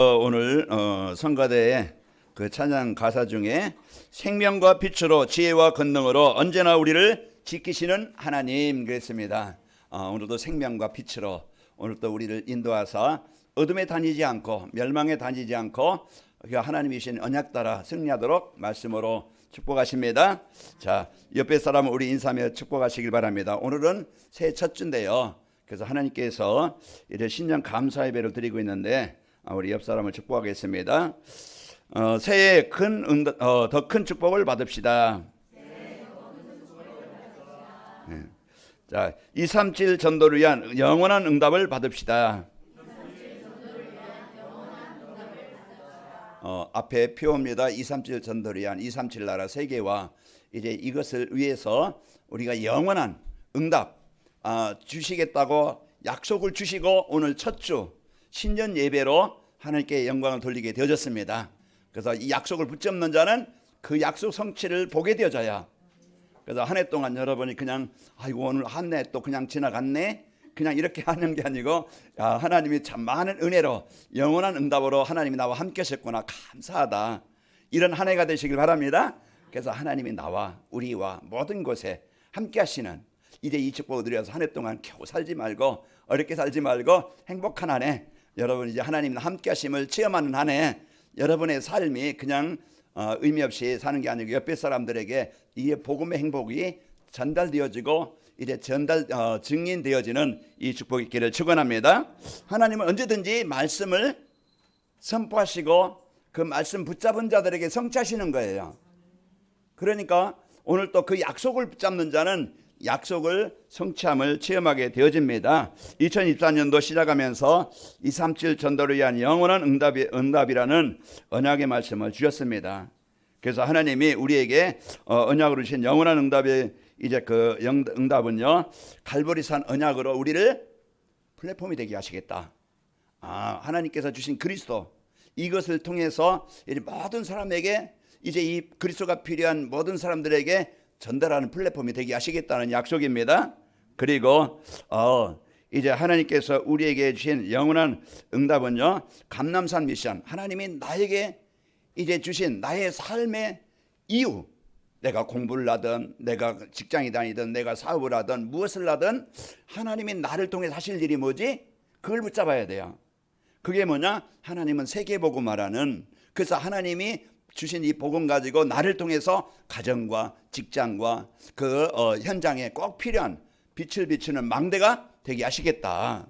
오늘 성가대의 그 찬양 가사 중에 생명과 빛으로 지혜와 권능으로 언제나 우리를 지키시는 하나님 그랬습니다. 오늘도 생명과 빛으로 오늘도 우리를 인도하사 어둠에 다니지 않고 멸망에 다니지 않고 하나님이신 언약 따라 승리하도록 말씀으로 축복하십니다. 자, 옆에 사람은 우리 인사하며 축복하시길 바랍니다. 오늘은 새해 첫 주인데요. 그래서 하나님께서 이제 신년 감사 예배를 드리고 있는데 우리 옆 사람을 축복하겠습니다. 새해 더 큰 축복을 받읍시다. 네. 자, 237 전도를 위한 영원한 응답을 받읍시다. 앞에 표입니다. 237 전도를 위한 237 나라 세계와 이제 이것을 위해서 우리가 영원한 응답 주시겠다고 약속을 주시고 오늘 첫 주 신년 예배로 하나님께 영광을 돌리게 되어졌습니다. 그래서 이 약속을 붙잡는 자는 그 약속 성취를 보게 되어져야. 그래서 한 해 동안 여러분이 그냥 아이고 오늘 한 해 또 그냥 지나갔네 그냥 이렇게 하는 게 아니고 하나님이 참 많은 은혜로 영원한 응답으로 하나님이 나와 함께 하셨구나 감사하다 이런 한 해가 되시길 바랍니다. 그래서 하나님이 나와 우리와 모든 곳에 함께 하시는 이제 이 축복을 누려서 한 해 동안 겨우 살지 말고 어렵게 살지 말고 행복한 한 해 여러분 이제 하나님 함께 하심을 체험하는 한 해 여러분의 삶이 그냥 의미 없이 사는 게 아니고 옆에 사람들에게 이 복음의 행복이 전달되어지고 이제 증인되어지는 이 축복이 있기를 축원합니다. 하나님은 언제든지 말씀을 선포하시고 그 말씀 붙잡은 자들에게 성취하시는 거예요. 그러니까 오늘 또 그 약속을 붙잡는 자는 약속을 성취함을 체험하게 되어집니다. 2024년도 시작하면서 237 전도를 위한 영원한 응답이라는 언약의 말씀을 주셨습니다. 그래서 하나님이 우리에게 언약으로 주신 영원한 응답의 이제 그 응답은요 갈보리산 언약으로 우리를 플랫폼이 되게 하시겠다. 하나님께서 주신 그리스도 이것을 통해서 이제 모든 사람에게 이제 이 그리스도가 필요한 모든 사람들에게 전달하는 플랫폼이 되게 하시겠다는 약속입니다. 그리고 이제 하나님께서 우리에게 주신 영원한 응답은요 감람산 미션 하나님이 나에게 이제 주신 나의 삶의 이유 내가 공부를 하든 내가 직장에 다니든 내가 사업을 하든 무엇을 하든 하나님이 나를 통해 하실 일이 뭐지? 그걸 붙잡아야 돼요. 그게 뭐냐? 하나님은 세계복음화라는 그래서 하나님이 주신 이 복음 가지고 나를 통해서 가정과 직장과 그 현장에 꼭 필요한 빛을 비추는 망대가 되게 하시겠다.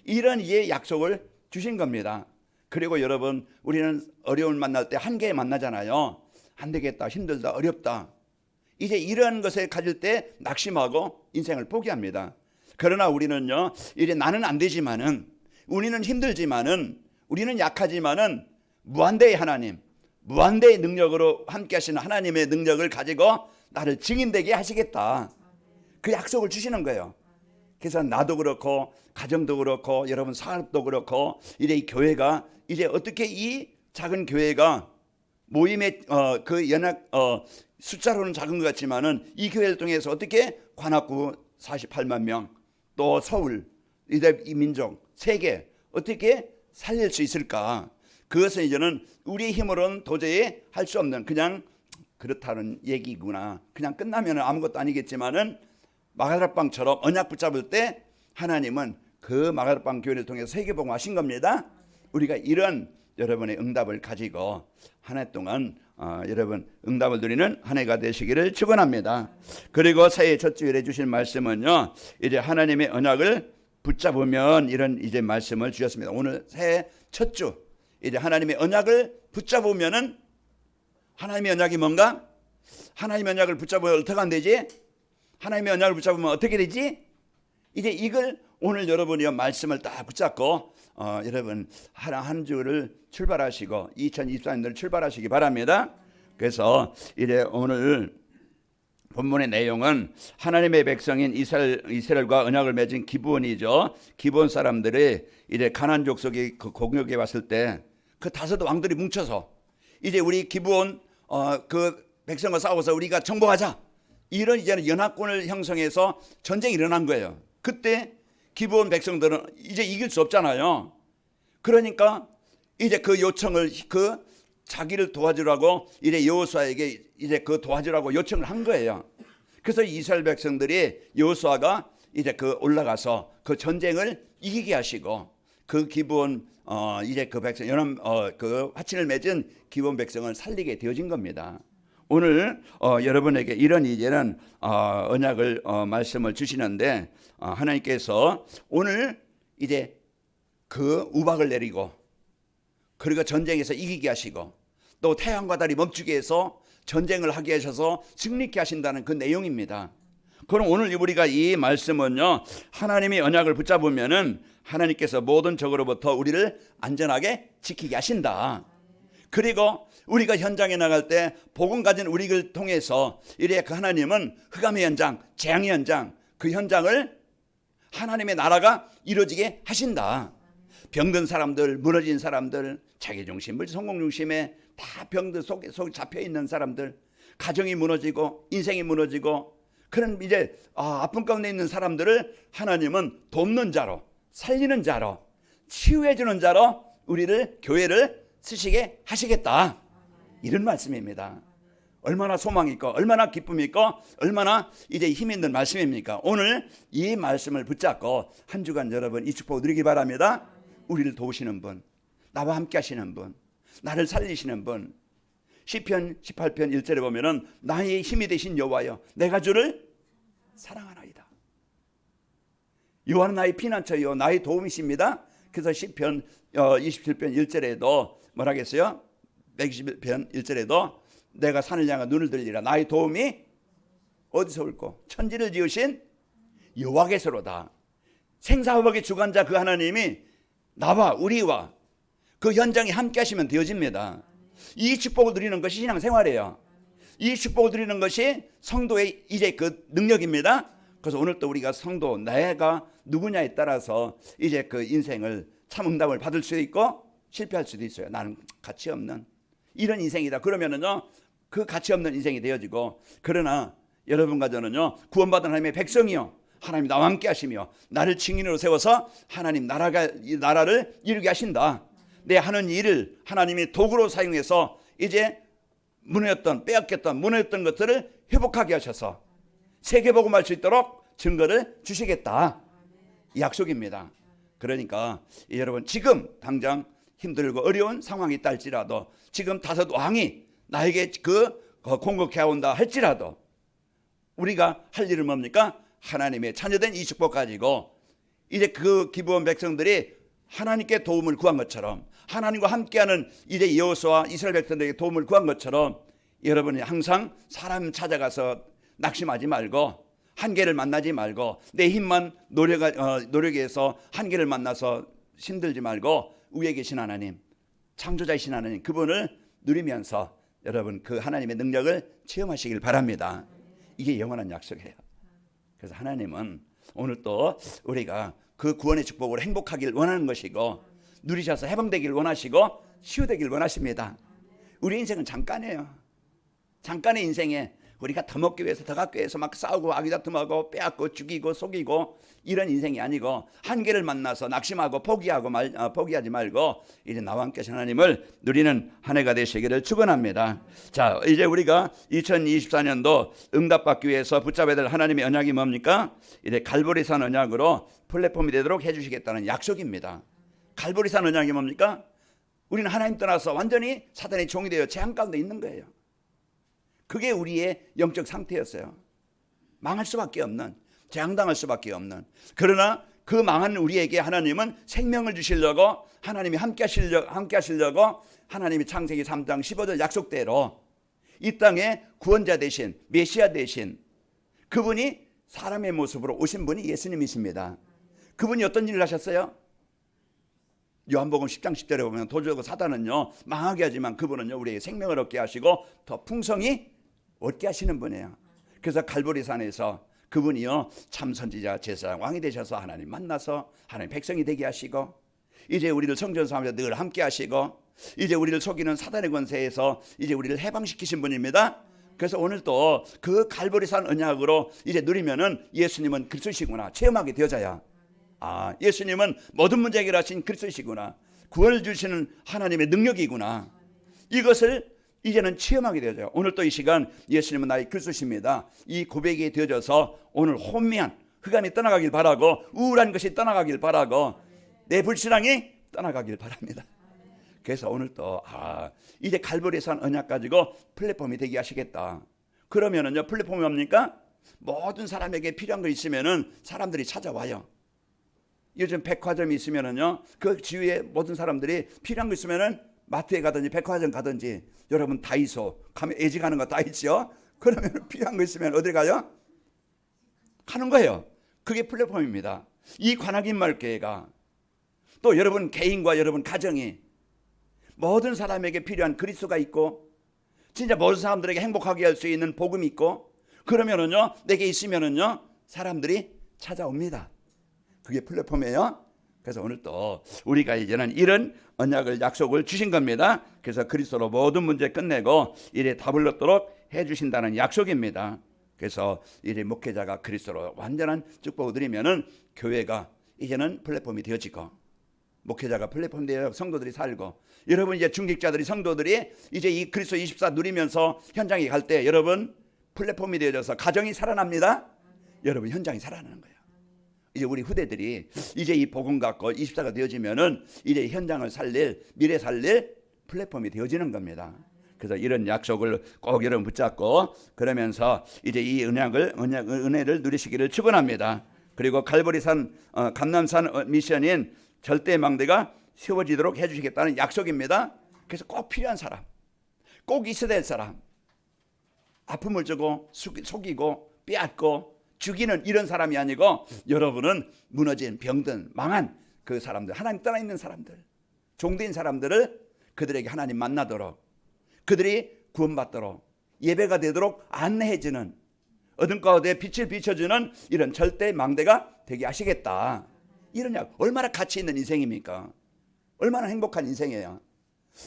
이런 이의 약속을 주신 겁니다. 그리고 여러분 우리는 어려움을 만날 때 한계에 만나잖아요. 안 되겠다 힘들다 어렵다. 이제 이런 것을 가질 때 낙심하고 인생을 포기합니다. 그러나 우리는요 이제 나는 안 되지만은 우리는 힘들지만은 우리는 약하지만은 무한대의 하나님 무한대의 능력으로 함께 하시는 하나님의 능력을 가지고 나를 증인되게 하시겠다. 그 약속을 주시는 거예요. 그래서 나도 그렇고 가정도 그렇고 여러분 사업도 그렇고 이제 이 교회가 이제 어떻게 이 작은 교회가 모임의 그 연합 숫자로는 작은 것 같지만은 이 교회를 통해서 어떻게 관악구 48만 명 또 서울 이제 이 민족 세계 어떻게 살릴 수 있을까? 그것은 이제는 우리의 힘으로는 도저히 할 수 없는 그냥 그렇다는 얘기구나. 그냥 끝나면 아무것도 아니겠지만은 마가다락방처럼 언약 붙잡을 때 하나님은 그 마가다락방 교회를 통해서 세계복음 하신 겁니다. 우리가 이런 여러분의 응답을 가지고 한 해 동안 여러분 응답을 누리는 한 해가 되시기를 축원합니다. 그리고 새해 첫 주일에 주신 말씀은요. 이제 하나님의 언약을 붙잡으면 이런 이제 말씀을 주셨습니다. 오늘 새해 첫 주 이제 하나님의 언약을 붙잡으면은 하나님의 언약이 뭔가? 하나님의 언약을 붙잡으면 어떻게 안 되지? 하나님의 언약을 붙잡으면 어떻게 되지? 이제 이걸 오늘 여러분이 말씀을 딱 붙잡고 여러분 한 주를 출발하시고 2024년도를 출발하시기 바랍니다. 그래서 이제 오늘 본문의 내용은 하나님의 백성인 이스라엘과 언약을 맺은 기브온이죠. 기브온 사람들이 이제 가나안 족속이 그 공격에 왔을 때 그 다섯 왕들이 뭉쳐서 이제 우리 기브온 그 백성과 싸워서 우리가 정복하자 이런 이제는 연합군을 형성해서 전쟁이 일어난 거예요. 그때 기브온 백성들은 이제 이길 수 없잖아요. 그러니까 이제 그 요청을 그 자기를 도와주라고 이제 여호수아에게 이제 그 도와주라고 요청을 한 거예요. 그래서 이스라엘 백성들이 여호수아가 이제 그 올라가서 그 전쟁을 이기게 하시고 그 기브온 이제 그 백성 연합 그 화친을 맺은 기브온 백성을 살리게 되어진 겁니다. 오늘 여러분에게 이런 이제는 언약을 말씀을 주시는데 하나님께서 오늘 이제 그 우박을 내리고 그리고 전쟁에서 이기게 하시고 또 태양과 달이 멈추게 해서 전쟁을 하게 하셔서 승리케 하신다는 그 내용입니다. 그럼 오늘 우리가 이 말씀은요, 하나님이 언약을 붙잡으면은 하나님께서 모든 적으로부터 우리를 안전하게 지키게 하신다. 그리고 우리가 현장에 나갈 때 복음 가진 우리를 통해서 이래 그 하나님은 흑암의 현장, 재앙의 현장, 그 현장을 하나님의 나라가 이루어지게 하신다. 병든 사람들, 무너진 사람들, 자기중심, 성공중심에 다 병들 속에 잡혀있는 사람들, 가정이 무너지고 인생이 무너지고 그런 이제 아픔 가운데 있는 사람들을 하나님은 돕는 자로, 살리는 자로, 치유해주는 자로 우리를 교회를 쓰시게 하시겠다. 이런 말씀입니다. 얼마나 소망이 있고 얼마나 기쁨이 있고 얼마나 이제 힘 있는 말씀입니까? 오늘 이 말씀을 붙잡고 한 주간 여러분 이 축복을 누리기 바랍니다. 우리를 도우시는 분, 나와 함께 하시는 분, 나를 살리시는 분. 시편 18편 1절에 보면은 나의 힘이 되신 여호와여 내가 주를 사랑하나이다. 여호와는 나의 피난처요 나의 도움이십니다. 그래서 시편 27편 1절에도 뭐라겠어요? 121편 1절에도 내가 산을 향해 눈을 들리라 나의 도움이 어디서 올꼬? 천지를 지으신 여호와께서로다. 생사화복의 주관자 그 하나님이 나와 우리와 그 현장에 함께 하시면 되어집니다. 이 축복을 누리는 것이 신앙생활이에요. 이 축복을 누리는 것이 성도의 이제 그 능력입니다. 그래서 오늘 또 우리가 성도 내가 누구냐에 따라서 이제 그 인생을 참 응답을 받을 수도 있고 실패할 수도 있어요. 나는 가치 없는 이런 인생이다. 그러면은요 그 가치 없는 인생이 되어지고, 그러나 여러분과 저는요 구원받은 하나님의 백성이요 하나님 나와 함께 하시며 나를 증인으로 세워서 하나님 나라를 이루게 하신다. 내 하는 일을 하나님이 도구로 사용해서 이제 빼앗겼던 무너졌던 것들을 회복하게 하셔서 세계복음할 수 있도록 증거를 주시겠다. 이 약속입니다. 그러니까 여러분 지금 당장 힘들고 어려운 상황이 있다 할지라도, 지금 다섯 왕이 나에게 공격해 온다 할지라도 우리가 할 일은 뭡니까? 하나님의 자녀된 이 축복 가지고 이제 그 기브온 백성들이 하나님께 도움을 구한 것처럼, 하나님과 함께하는 이제 여호수아 이스라엘 백성들에게 도움을 구한 것처럼, 여러분이 항상 사람 찾아가서 낙심하지 말고 한계를 만나지 말고 내 힘만 노력해서 한계를 만나서 힘들지 말고 위에 계신 하나님, 창조자이신 하나님, 그분을 누리면서 여러분 그 하나님의 능력을 체험하시길 바랍니다. 이게 영원한 약속이에요. 그래서 하나님은 오늘 또 우리가 그 구원의 축복으로 행복하길 원하는 것이고 누리셔서 해방되길 원하시고 치유되길 원하십니다. 우리 인생은 잠깐이에요. 잠깐의 인생에 우리가 더 먹기 위해서 더 갖기 위해서 막 싸우고 아기다툼하고 빼앗고 죽이고 속이고 이런 인생이 아니고, 한계를 만나서 낙심하고 포기하지 말고 이제 나와 함께 하나님을 누리는 한 해가 되시기를 축원합니다. 자, 이제 우리가 2024년도 응답받기 위해서 붙잡아야 될 하나님의 언약이 뭡니까? 이제 갈보리산 언약으로 플랫폼이 되도록 해주시겠다는 약속입니다. 갈보리산 언약이 뭡니까? 우리는 하나님 떠나서 완전히 사단의 종이 되어 재앙 가운데 있는 거예요. 그게 우리의 영적 상태였어요. 망할 수밖에 없는, 재앙당할 수밖에 없는. 그러나 그 망한 우리에게 하나님은 생명을 주시려고, 하나님이 함께 하시려고 하나님이 창세기 3장 15절 약속대로 이 땅에 구원자 되신, 메시아 되신 그분이 사람의 모습으로 오신 분이 예수님이십니다. 그분이 어떤 일을 하셨어요? 요한복음 10장 10절에 보면 도적과 사단은요 망하게 하지만 그분은요 우리에게 생명을 얻게 하시고 더 풍성히 얻게 하시는 분이에요. 그래서 갈보리산에서 그분이요 참 선지자 제사장 왕이 되셔서 하나님 만나서 하나님 백성이 되게 하시고, 이제 우리를 성전 삼으셔서 늘 함께 하시고, 이제 우리를 속이는 사단의 권세에서 이제 우리를 해방시키신 분입니다. 그래서 오늘 또 그 갈보리산 언약으로 이제 누리면은 예수님은 그리스도시구나 체험하게 되어져야, 예수님은 모든 문제 해결하신 그리스도시구나, 구원을 주시는 하나님의 능력이구나. 이것을 이제는 체험하게 되죠. 오늘 또 이 시간 예수님은 나의 그리스도십니다. 이 고백이 되어져서 오늘 혼미한 흑암이 떠나가길 바라고, 우울한 것이 떠나가길 바라고, 내 불신앙이 떠나가길 바랍니다. 그래서 오늘 또 이제 갈보리에서 한 언약 가지고 플랫폼이 되게 하시겠다. 그러면은요, 플랫폼이 뭡니까? 모든 사람에게 필요한 거 있으면은 사람들이 찾아와요. 요즘 백화점이 있으면은요, 그 주위에 모든 사람들이 필요한 거 있으면은 마트에 가든지 백화점 가든지, 여러분 다이소 가면 애지가는 거 다 있죠. 그러면 필요한 거 있으면 어디 가요? 가는 거예요. 그게 플랫폼입니다. 이 관악인마을교회가 또 여러분 개인과 여러분 가정이 모든 사람에게 필요한 그리스도가 있고, 진짜 모든 사람들에게 행복하게 할 수 있는 복음이 있고, 그러면은요, 내게 있으면은요, 사람들이 찾아옵니다. 그게 플랫폼이에요. 그래서 오늘 또 우리가 이제는 이런 언약을, 약속을 주신 겁니다. 그래서 그리스도로 모든 문제 끝내고 이래 답을 얻도록 해주신다는 약속입니다. 그래서 이래 목회자가 그리스도로 완전한 축복을 드리면은 교회가 이제는 플랫폼이 되어지고, 목회자가 플랫폼 되어 성도들이 살고, 여러분 이제 중직자들이, 성도들이 이제 이 그리스도 24 누리면서 현장에 갈 때 여러분 플랫폼이 되어져서 가정이 살아납니다. 여러분 현장이 살아나는 거예요. 이제 우리 후대들이 이제 이 복음 갖고 24가 되어지면은 이제 현장을 살릴, 미래 살릴 플랫폼이 되어지는 겁니다. 그래서 이런 약속을 꼭 여러분 붙잡고, 그러면서 이제 이 은혜를 누리시기를 축원합니다. 그리고 갈보리산 감남산 미션인 절대망대가 세워지도록 해주시겠다는 약속입니다. 그래서 꼭 필요한 사람, 꼭 있어야 될 사람, 아픔을 주고 속이고 빼앗고 죽이는 이런 사람이 아니고, 여러분은 무너진, 병든, 망한 그 사람들, 하나님 떠나 있는 사람들, 종된 사람들을 그들에게 하나님 만나도록, 그들이 구원받도록, 예배가 되도록 안내해주는, 어둠 가운데 빛을 비춰주는 이런 절대 망대가 되게 하시겠다. 이런 얼마나 가치 있는 인생입니까? 얼마나 행복한 인생이에요.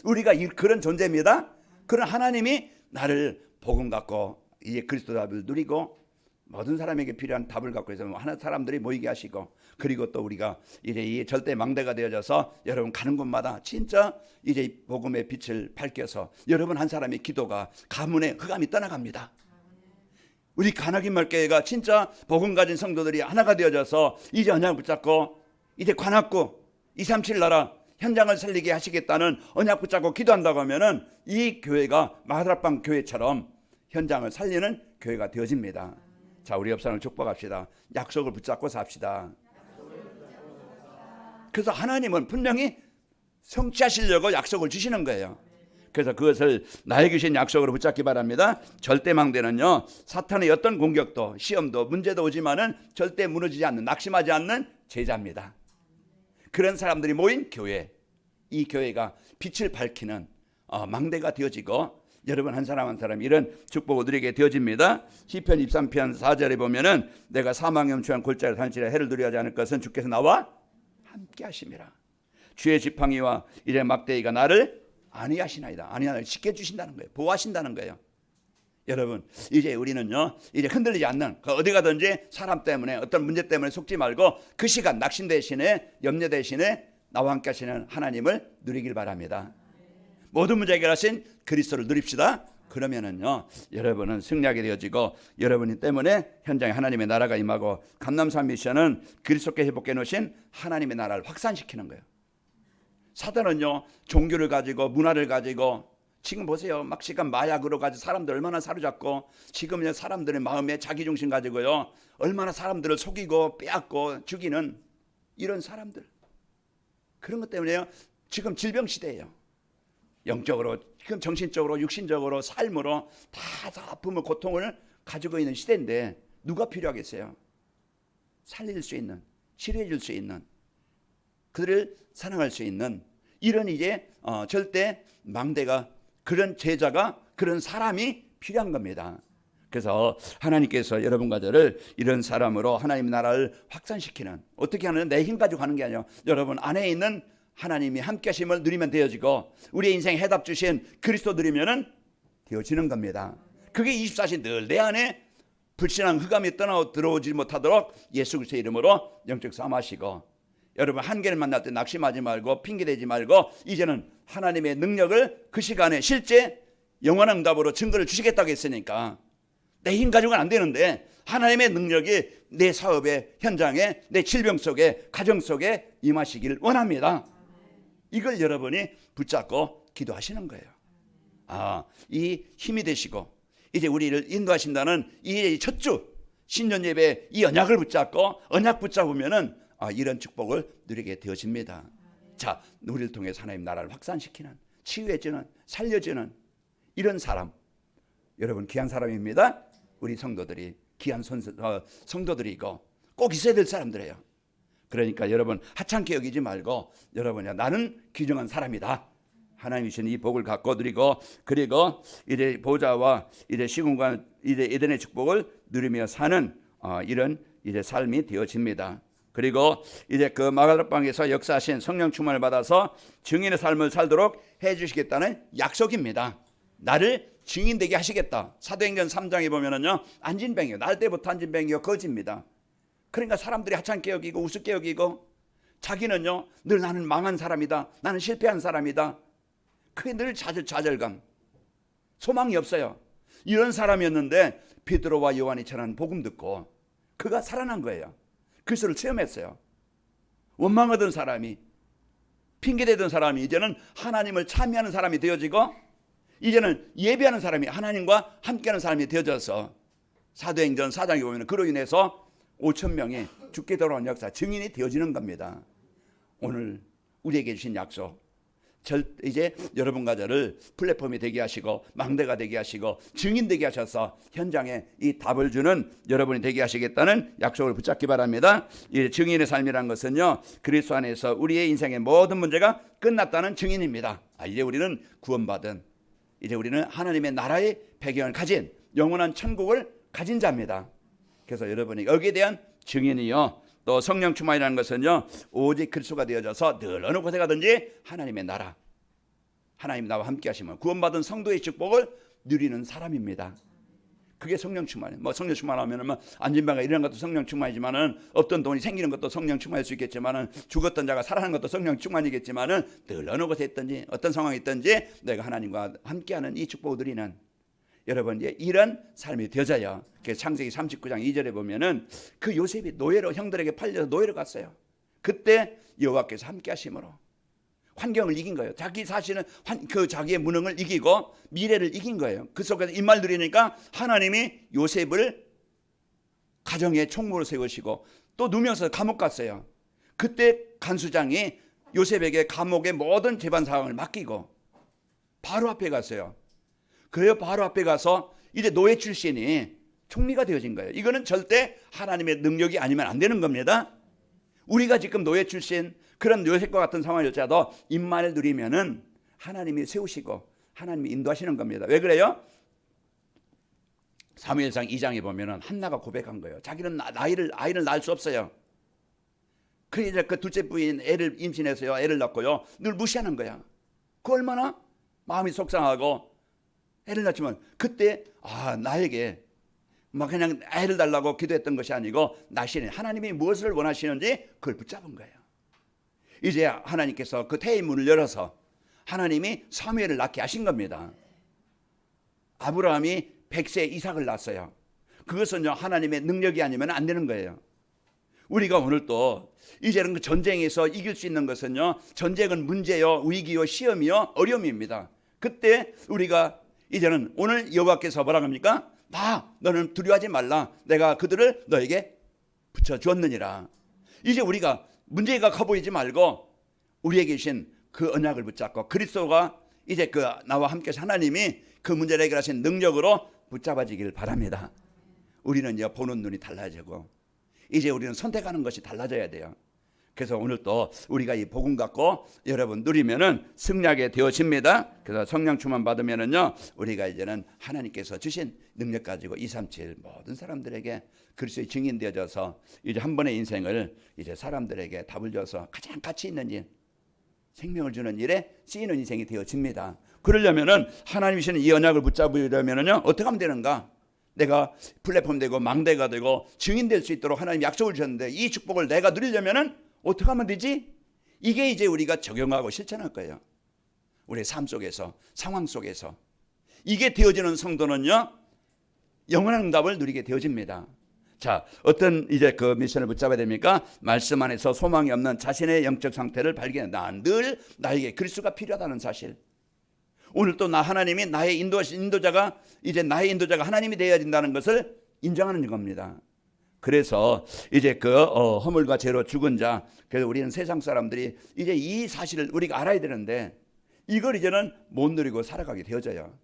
우리가 그런 존재입니다. 그런 하나님이 나를 복음 갖고 이제 그리스도 답을 누리고, 모든 사람에게 필요한 답을 갖고 해서 하나 사람들이 모이게 하시고, 그리고 또 우리가 이제 이 절대 망대가 되어져서 여러분 가는 곳마다 진짜 이제 복음의 빛을 밝혀서 여러분 한 사람의 기도가 가문의 흑암이 떠나갑니다. 우리 관악인마을교회가 진짜 복음 가진 성도들이 하나가 되어져서 이제 언약을 붙잡고 이제 관악구 237 나라 현장을 살리게 하시겠다는 언약 붙잡고 기도한다고 하면은 이 교회가 마다락방 교회처럼 현장을 살리는 교회가 되어집니다. 자, 우리 옆 사람을 축복합시다. 약속을 붙잡고 삽시다. 그래서 하나님은 분명히 성취하시려고 약속을 주시는 거예요. 그래서 그것을 나에게 주신 약속으로 붙잡기 바랍니다. 절대망대는요, 사탄의 어떤 공격도 시험도 문제도 오지만은 절대 무너지지 않는, 낙심하지 않는 제자입니다. 그런 사람들이 모인 교회, 이 교회가 빛을 밝히는 망대가 되어지고, 여러분 한 사람 한 사람 이런 축복을 누리게 되어집니다. 시편 23편 4절에 보면은 내가 사망의 음추한 골짜기를 다닐지라 해를 두려워하지 않을 것은 주께서 나와 함께 하심이라. 주의 지팡이와 이래 막대기가 나를 안위하시나이다. 안위하시나이다. 지켜주신다는 거예요. 보호하신다는 거예요. 여러분 이제 우리는요, 이제 흔들리지 않는, 어디 가든지 사람 때문에 어떤 문제 때문에 속지 말고 그 시간 낙심 대신에, 염려 대신에 나와 함께 하시는 하나님을 누리길 바랍니다. 모든 문제 해결하신 그리스도를 누립시다. 그러면은요, 여러분은 승리하게 되어지고, 여러분 때문에 현장에 하나님의 나라가 임하고, 감남산 미션은 그리스도께 회복해 놓으신 하나님의 나라를 확산시키는 거예요. 사단은요, 종교를 가지고 문화를 가지고, 지금 보세요, 막 시간 마약으로 가지고 사람들 얼마나 사로잡고, 지금요 사람들의 마음에 자기중심 가지고요 얼마나 사람들을 속이고 빼앗고 죽이는 이런 사람들, 그런 것 때문에요 지금 질병 시대예요. 영적으로, 지금 정신적으로, 육신적으로, 삶으로 다 아픔을, 고통을 가지고 있는 시대인데 누가 필요하겠어요? 살릴 수 있는, 치료해 줄 수 있는, 그들을 사랑할 수 있는 이런 이제 절대 망대가, 그런 제자가, 그런 사람이 필요한 겁니다. 그래서 하나님께서 여러분과 저를 이런 사람으로 하나님 나라를 확산시키는, 어떻게 하는, 내 힘 가지고 하는 게 아니에요. 여러분 안에 있는 하나님이 함께 하심을 누리면 되어지고, 우리의 인생 해답 주신 그리스도 누리면은 되어지는 겁니다. 그게 24시 늘 내 안에 불신앙 흑암이 떠나 들어오지 못하도록 예수 그리스도의 이름으로 영적 싸움하시고, 여러분 한계를 만날 때 낙심하지 말고 핑계대지 말고 이제는 하나님의 능력을 그 시간에 실제 영원한 응답으로 증거를 주시겠다고 했으니까 내 힘 가지고는 안 되는데 하나님의 능력이 내 사업의 현장에 내 질병 속에 가정 속에 임하시길 원합니다. 이걸 여러분이 붙잡고 기도하시는 거예요. 이 힘이 되시고 이제 우리를 인도하신다는 이 첫 주 신년 예배 이 언약을 붙잡고 언약 붙잡으면은 이런 축복을 누리게 되어집니다. 자, 우리를 통해서 하나님 나라를 확산시키는 치유해주는 살려주는 이런 사람, 여러분 귀한 사람입니다. 우리 성도들이 귀한 성도들이고 꼭 있어야 될 사람들이에요. 그러니까 여러분 하찮게 여기지 말고 여러분이 나는 귀중한 사람이다. 하나님이 주신 이 복을 갖고 누리고 그리고 이제 보좌와 이제 시공간 이제 에덴의 축복을 누리며 사는 이런 이제 삶이 되어집니다. 그리고 이제 그 마가다락방에서 역사하신 성령 충만을 받아서 증인의 삶을 살도록 해주시겠다는 약속입니다. 나를 증인되게 하시겠다. 사도행전 3장에 보면은요 안진뱅이요 날 때부터 안진뱅이요 거지입니다. 그러니까 사람들이 하찮게 여기고 우습게 여기고 자기는요 늘 나는 망한 사람이다. 나는 실패한 사람이다. 그게 늘 좌절감, 소망이 없어요. 이런 사람이었는데 베드로와 요한이 전한 복음 듣고 그가 살아난 거예요. 그리스도를 체험했어요. 원망하던 사람이 핑계대던 사람이 이제는 하나님을 찬미하는 사람이 되어지고 이제는 예배하는 사람이 하나님과 함께하는 사람이 되어져서 사도행전 4장에 보면 그로 인해서 5,000명이 죽게 돌아온 역사 증인이 되어지는 겁니다. 오늘 우리에게 주신 약속 이제 여러분과 저를 플랫폼이 되게 하시고 망대가 되게 하시고 증인 되게 하셔서 현장에 이 답을 주는 여러분이 되게 하시겠다는 약속을 붙잡기 바랍니다. 이 증인의 삶이란 것은요 그리스도 안에서 우리의 인생의 모든 문제가 끝났다는 증인입니다. 이제 우리는 구원받은 이제 우리는 하나님의 나라의 배경을 가진 영원한 천국을 가진 자입니다. 그래서 여러분이 여기에 대한 증인이요 또 성령 충만이라는 것은요 오직 그리스도가 되어져서 늘 어느 곳에 가든지 하나님의 나라 하나님 나와 함께 하시면 구원받은 성도의 축복을 누리는 사람입니다. 그게 성령 충만이에요. 뭐 성령 충만하면은 뭐 안진뱅이가 이런 것도 성령 충만이지만은 없던 돈이 생기는 것도 성령 충만일 수 있겠지만은 죽었던 자가 살아나는 것도 성령 충만이겠지만은 늘 어느 곳에 있든지 어떤 상황에 있든지 내가 하나님과 함께하는 이 축복을 누리는 여러분 이런 삶이 되어져요. 그래서 창세기 39장 2절에 보면은 그 요셉이 노예로 형들에게 팔려서 노예로 갔어요. 그때 여호와께서 함께 하심으로 환경을 이긴 거예요. 자기 사실은 그 자기의 무능을 이기고 미래를 이긴 거예요. 그 속에서 입말 누리니까 하나님이 요셉을 가정의 총무로 세우시고 또 누명서 감옥 갔어요. 그때 간수장이 요셉에게 감옥의 모든 재반 사항을 맡기고 바로 앞에 갔어요. 그래요. 바로 앞에 가서 이제 노예 출신이 총리가 되어진 거예요. 이거는 절대 하나님의 능력이 아니면 안 되는 겁니다. 우리가 지금 노예 출신 그런 요셉과 같은 상황이었자도 임만을 누리면은 하나님이 세우시고 하나님이 인도하시는 겁니다. 왜 그래요? 사무엘상 2장에 보면은 한나가 고백한 거예요. 자기는 아이를 낳을 수 없어요. 그래서 그 둘째 부인 애를 임신해서요. 애를 낳고요. 늘 무시하는 거야. 그 얼마나 마음이 속상하고 애를 낳지만 그때 나에게 막 그냥 애를 달라고 기도했던 것이 아니고 나시는 하나님이 무엇을 원하시는지 그걸 붙잡은 거예요. 이제 하나님께서 그 태의 문을 열어서 하나님이 사무엘을 낳게 하신 겁니다. 아브라함이 100세 이삭을 낳았어요. 그것은요 하나님의 능력이 아니면 안 되는 거예요. 우리가 오늘 또 이제는 그 전쟁에서 이길 수 있는 것은요 전쟁은 문제요 위기요 시험이요 어려움입니다. 그때 우리가 이제는 오늘 여호와께서 뭐라 합니까? 너는 두려워하지 말라. 내가 그들을 너에게 붙여주었느니라. 이제 우리가 문제가 커 보이지 말고 우리에게 주신 그 언약을 붙잡고 그리스도가 이제 그 나와 함께 하나님이 그 문제를 해결하신 능력으로 붙잡아지길 바랍니다. 우리는요 보는 눈이 달라지고 이제 우리는 선택하는 것이 달라져야 돼요. 그래서 오늘 또 우리가 이 복음 갖고 여러분 누리면은 승리하게 되어집니다. 그래서 성령 충만 받으면은요 우리가 이제는 하나님께서 주신 능력 가지고 237 모든 사람들에게 그리스도의 증인 되어져서 이제 한 번의 인생을 이제 사람들에게 답을 줘서 가장 가치 있는 일, 생명을 주는 일에 쓰이는 인생이 되어집니다. 그러려면은 하나님이 주시는 이 언약을 붙잡으려면은요 어떻게 하면 되는가? 내가 플랫폼 되고 망대가 되고 증인 될 수 있도록 하나님 약속을 주셨는데 이 축복을 내가 누리려면은 어떻게 하면 되지? 이게 이제 우리가 적용하고 실천할 거예요. 우리의 삶 속에서, 상황 속에서. 이게 되어지는 성도는요, 영원한 응답을 누리게 되어집니다. 자, 어떤 이제 그 미션을 붙잡아야 됩니까? 말씀 안에서 소망이 없는 자신의 영적 상태를 발견한다. 늘 나에게 그리스도가 필요하다는 사실. 오늘 또 하나님이 나의 인도자가 이제 나의 인도자가 하나님이 되어야 된다는 것을 인정하는 겁니다. 그래서 이제 그 허물과 죄로 죽은 자, 그래서 우리는 세상 사람들이 이제 이 사실을 우리가 알아야 되는데 이걸 이제는 못 누리고 살아가게 되어져요.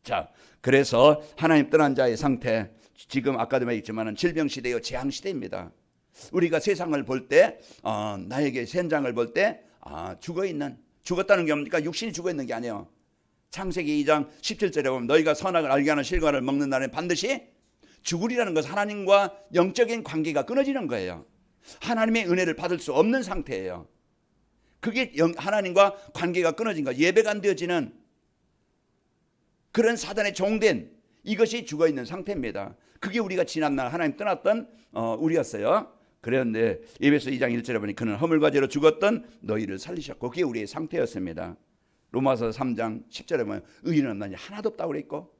자, 그래서 하나님 떠난 자의 상태, 지금 아까도 말했지만 질병 시대요, 재앙 시대입니다. 우리가 세상을 볼 때, 나에게 현장을 볼 때, 죽었다는 게 뭡니까? 육신이 죽어 있는 게 아니에요. 창세기 2장 17절에 보면 너희가 선악을 알게 하는 실과를 먹는 날에 반드시 죽으리라는 것은 하나님과 영적인 관계가 끊어지는 거예요. 하나님의 은혜를 받을 수 없는 상태예요. 그게 하나님과 관계가 끊어진 거, 예배가 안 되어지는 그런 사단의 종된 이것이 죽어있는 상태입니다. 그게 우리가 지난날 하나님 떠났던 우리였어요. 그런데 에베소 2장 1절에 보니 그는 허물과 죄로 죽었던 너희를 살리셨고 그게 우리의 상태였습니다. 로마서 3장 10절에 보면 의인은 없나니 하나도 없다고 그랬고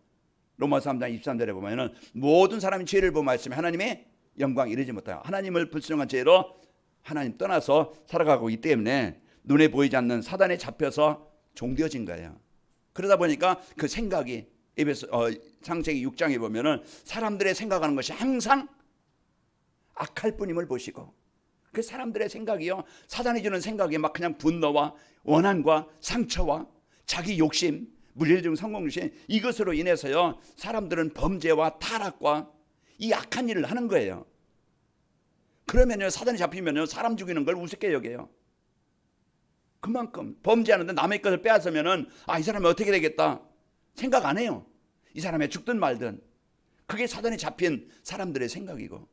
로마서 3장 23절에 보면 모든 사람이 죄를 범하였으면 하나님의 영광 이르지 못하여 하나님을 불순종한 죄로 하나님 떠나서 살아가고 있기 때문에 눈에 보이지 않는 사단에 잡혀서 종되어진 거예요. 그러다 보니까 그 생각이 창세기 6장에 보면은 사람들의 생각하는 것이 항상 악할 뿐임을 보시고 그 사람들의 생각이요 사단이 주는 생각이 막 그냥 분노와 원한과 상처와 자기 욕심, 물질적 성공욕심 이것으로 인해서요 사람들은 범죄와 타락과 이 악한 일을 하는 거예요. 그러면요 사단이 잡히면요 사람 죽이는 걸 우습게 여겨요. 그만큼 범죄하는데 남의 것을 빼앗으면은 이 사람이 어떻게 되겠다 생각 안 해요. 이 사람이 죽든 말든 그게 사단이 잡힌 사람들의 생각이고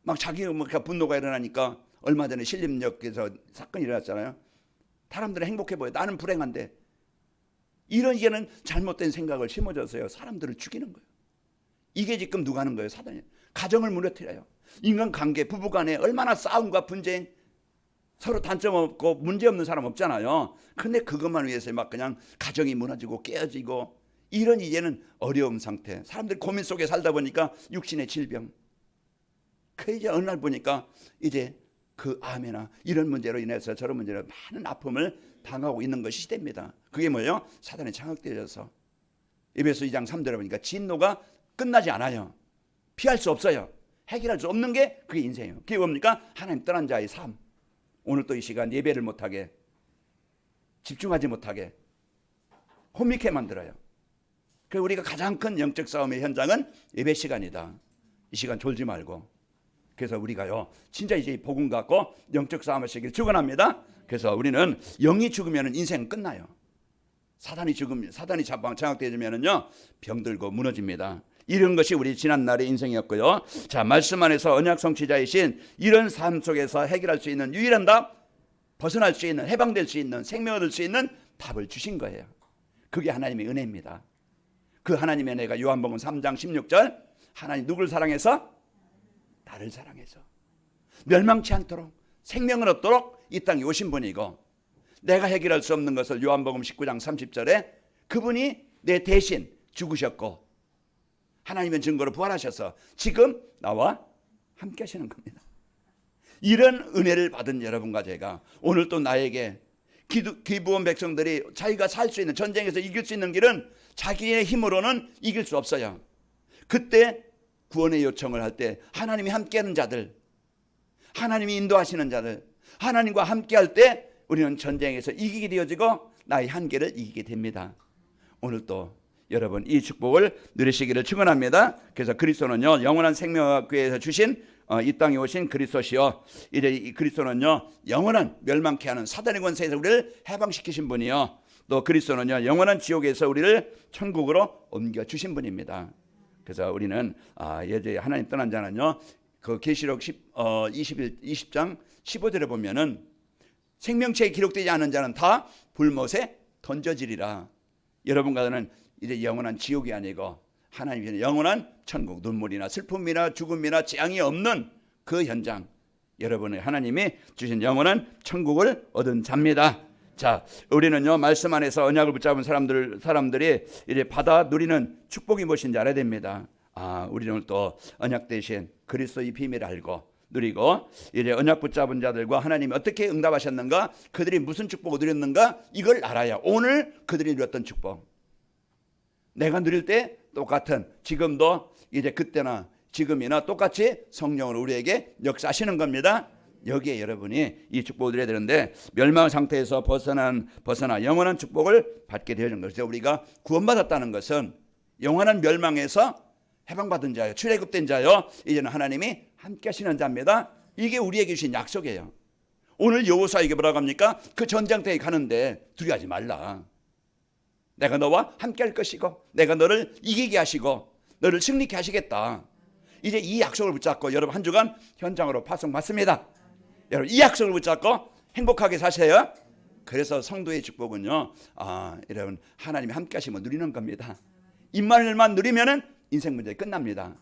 막 자기 분노가 일어나니까 얼마 전에 신림역에서 사건이 일어났잖아요. 사람들은 행복해 보여. 나는 불행한데 이런 이게는 잘못된 생각을 심어줘서요 사람들을 죽이는 거예요. 이게 지금 누가 하는 거예요? 사단이. 가정을 무너뜨려요. 인간관계 부부간에 얼마나 싸움과 분쟁 서로 단점 없고 문제 없는 사람 없잖아요. 근데 그것만 위해서 막 그냥 가정이 무너지고 깨어지고 이런 이제는 어려움 상태. 사람들이 고민 속에 살다 보니까 육신의 질병. 그 이제 어느 날 보니까 이제 그 암이나 이런 문제로 인해서 저런 문제로 많은 아픔을 당하고 있는 것이 시대입니다. 그게 뭐예요? 사단에 장악되어서 에베소 2장 3절에 보니까 진노가 끝나지 않아요. 피할 수 없어요. 해결할 수 없는 게 그게 인생이에요. 그게 뭡니까? 하나님 떠난 자의 삶. 오늘 또 이 시간 예배를 못하게 집중하지 못하게 혼미케 만들어요. 그래서 우리가 가장 큰 영적 싸움의 현장은 예배 시간이다. 이 시간 졸지 말고 그래서 우리가요 진짜 이제 복음 갖고 영적 싸움을 하시길 축원합니다. 그래서 우리는 영이 죽으면 인생은 끝나요. 사단이 장악되어지면은요 병들고 무너집니다. 이런 것이 우리 지난날의 인생이었고요. 자, 말씀 안에서 언약 성취자이신 이런 삶 속에서 해결할 수 있는 유일한 답, 벗어날 수 있는, 해방될 수 있는, 생명을 얻을 수 있는 답을 주신 거예요. 그게 하나님의 은혜입니다. 그 하나님의 은혜가 요한복음 3장 16절 하나님 누구를 사랑해서? 나를 사랑해서 멸망치 않도록 생명을 얻도록 이 땅에 오신 분이고 내가 해결할 수 없는 것을 요한복음 19장 30절에 그분이 내 대신 죽으셨고 하나님의 증거로 부활하셔서 지금 나와 함께 하시는 겁니다. 이런 은혜를 받은 여러분과 제가 오늘 또 나에게 기부원 백성들이 자기가 살 수 있는 전쟁에서 이길 수 있는 길은 자기의 힘으로는 이길 수 없어요. 그때 구원의 요청을 할 때 하나님이 함께하는 자들, 하나님이 인도하시는 자들, 하나님과 함께할 때 우리는 전쟁에서 이기게 되어지고 나의 한계를 이기게 됩니다. 오늘 또 여러분 이 축복을 누리시기를 축원합니다. 그래서 그리스도는요 영원한 생명교회에서 주신 이 땅에 오신 그리스도시요 이제 이 그리스도는요 영원한 멸망케 하는 사단의 권세에서 우리를 해방시키신 분이요 또 그리스도는요 영원한 지옥에서 우리를 천국으로 옮겨 주신 분입니다. 그래서 우리는 예제 하나님 떠난 자는요 그 계시록 20장 15절에 보면은 생명체에 기록되지 않은 자는 다 불못에 던져지리라. 여러분과는 이제 영원한 지옥이 아니고 하나님의 영원한 천국, 눈물이나 슬픔이나 죽음이나 재앙이 없는 그 현장, 여러분의 하나님이 주신 영원한 천국을 얻은 자입니다. 자, 우리는요 말씀 안에서 언약을 붙잡은 사람들이 이제 받아 누리는 축복이 무엇인지 알아야 됩니다. 우리는 또 언약 대신 그리스도의 비밀을 알고 누리고 이제 언약 붙잡은 자들과 하나님이 어떻게 응답하셨는가, 그들이 무슨 축복을 누렸는가, 이걸 알아야 오늘 그들이 누렸던 축복, 내가 누릴 때 똑같은, 지금도 이제 그때나 지금이나 똑같이 성령으로 우리에게 역사하시는 겁니다. 여기에 여러분이 이 축복을 드려야 되는데, 멸망 상태에서 벗어나 영원한 축복을 받게 되는 것이죠. 우리가 구원받았다는 것은 영원한 멸망에서 해방받은 자요, 출애굽된 자요, 이제는 하나님이 함께 하시는 자입니다. 이게 우리에게 주신 약속이에요. 오늘 여호수아에게 뭐라고 합니까? 그 전장터에 가는데 두려워하지 말라. 내가 너와 함께 할 것이고 내가 너를 이기게 하시고 너를 승리케 하시겠다. 이제 이 약속을 붙잡고 여러분 한 주간 현장으로 파송받습니다. 여러분 이 약속을 붙잡고 행복하게 사세요. 그래서 성도의 축복은요, 여러분 하나님이 함께 하시면 누리는 겁니다. 임마누엘만 누리면은 인생 문제 끝납니다.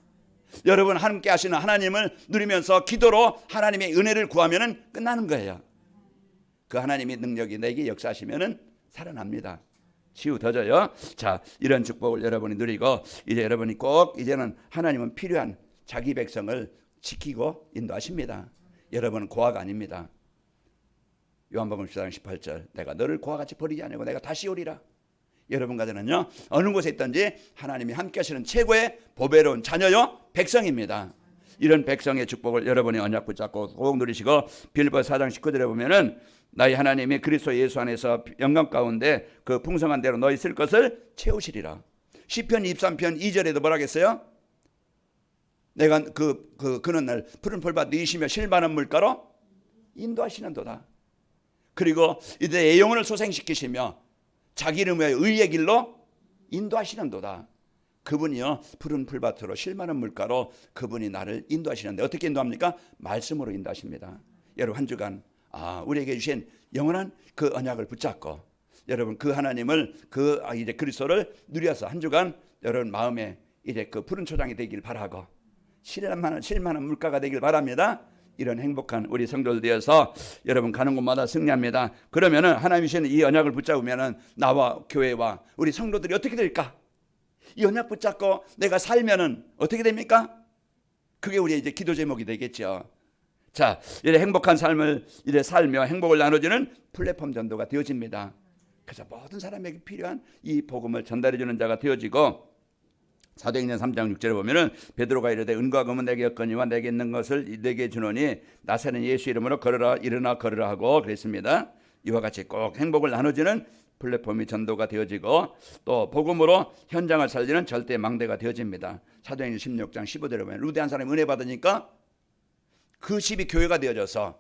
여러분 함께 하시는 하나님을 누리면서 기도로 하나님의 은혜를 구하면은 끝나는 거예요. 그 하나님의 능력이 내게 역사하시면은 살아납니다. 치유더져요. 자, 이런 축복을 여러분이 누리고 이제 여러분이 꼭 이제는 하나님은 필요한 자기 백성을 지키고 인도하십니다. 여러분은 고아가 아닙니다. 요한복음 14장 18절, 내가 너를 고아 같이 버리지 아니고 내가 다시 오리라. 여러분 가정은요 어느 곳에 있든지 하나님이 함께 하시는 최고의 보배로운 자녀요 백성입니다. 이런 백성의 축복을 여러분이 언약 붙잡고 꼭 누리시고, 빌립보서 4장 19절에 보면은 나의 하나님이 그리스도 예수 안에서 영광 가운데 그 풍성한 대로 너희 쓸 것을 채우시리라. 시편 23편 2절에도 뭐라 했어요? 내가 그는 날 푸른 풀밭 누이시며 실만한 물가로 인도하시는 도다. 그리고 이제 내 영혼을 소생시키시며 자기 이름의 의의 길로 인도하시는 도다. 그분이요 푸른 풀밭으로 실만한 물가로 그분이 나를 인도하시는데 어떻게 인도합니까? 말씀으로 인도하십니다. 여러분 한 주간 우리에게 주신 영원한 그 언약을 붙잡고 여러분 그 하나님을 이제 그리스도를 누려서 한 주간 여러분 마음에 이제 그 푸른 초장이 되길 바라고 실만한 물가가 되길 바랍니다. 이런 행복한 우리 성도들 되어서 여러분 가는 곳마다 승리합니다. 그러면은 하나님이 주신 이 언약을 붙잡으면은 나와 교회와 우리 성도들이 어떻게 될까? 이 언약 붙잡고 내가 살면은 어떻게 됩니까? 그게 우리의 이제 기도 제목이 되겠죠. 자, 이제 행복한 삶을 이제 살며 행복을 나눠주는 플랫폼 전도가 되어집니다. 그래서 모든 사람에게 필요한 이 복음을 전달해주는 자가 되어지고, 사도행전 3장 6절에 보면은 베드로가 이르되 은과 금은 내게 없거니와 내게 있는 것을 내게 주노니 나사렛 예수 이름으로 걸어라, 일어나 걸으라 하고 그랬습니다. 이와 같이 꼭 행복을 나눠주는 플랫폼이 전도가 되어지고, 또 복음으로 현장을 살리는 절대 망대가 되어집니다. 사도행전 16장 15절에 보면 루데 한 사람이 은혜 받으니까 그 집이 교회가 되어져서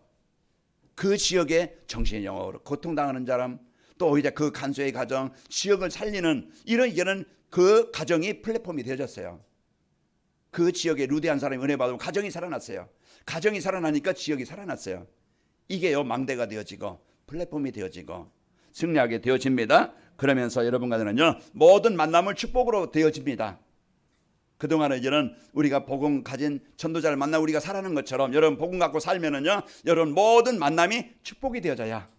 그 지역의 정신영어로 고통당하는 사람, 또 이제 그 간소의 가정, 지역을 살리는 이런 그 가정이 플랫폼이 되어졌어요. 그 지역에 루데 한 사람이 은혜 받으면 가정이 살아났어요. 가정이 살아나니까 지역이 살아났어요. 이게요 망대가 되어지고 플랫폼이 되어지고 승리하게 되어집니다. 그러면서 여러분과는요 모든 만남을 축복으로 되어집니다. 그동안은 이제는 우리가 복음 가진 전도자를 만나 우리가 살아가는 것처럼 여러분 복음 갖고 살면은요 여러분 모든 만남이 축복이 되어져야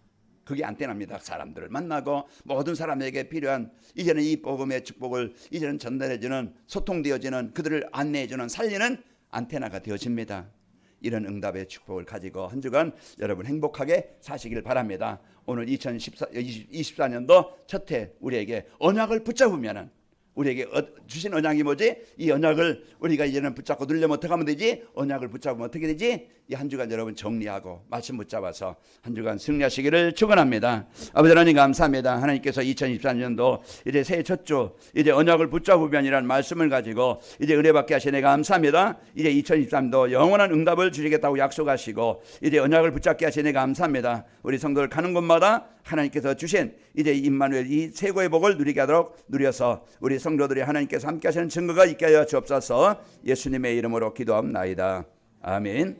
그게 안테나입니다. 사람들을 만나고 모든 사람에게 필요한 이제는 이 복음의 축복을 이제는 전달해주는, 소통되어지는, 그들을 안내해주는, 살리는 안테나가 되어집니다. 이런 응답의 축복을 가지고 한 주간 여러분 행복하게 사시길 바랍니다. 오늘 2024년도 첫 해 우리에게 언약을 붙잡으면은 우리에게 주신 언약이 뭐지? 이 언약을 우리가 이제는 붙잡고 누리려면 어떻게 하면 되지? 언약을 붙잡으면 어떻게 되지? 이 한 주간 여러분 정리하고 말씀 붙잡아서 한 주간 승리하시기를 축원합니다. 아버지 하나님 감사합니다. 하나님께서 2024년도 이제 새해 첫 주 이제 언약을 붙잡으면이라는 말씀을 가지고 이제 은혜 받게 하시네 감사합니다. 이제 2023도 영원한 응답을 주시겠다고 약속하시고 이제 언약을 붙잡게 하시네 감사합니다. 우리 성도들 가는 곳마다 하나님께서 주신 이제 임마누엘 이 최고의 복을 누리게 하도록 누려서 우리 성도들이 하나님께서 함께 하시는 증거가 있게 하여 주옵소서. 예수님의 이름으로 기도합나이다. 아멘.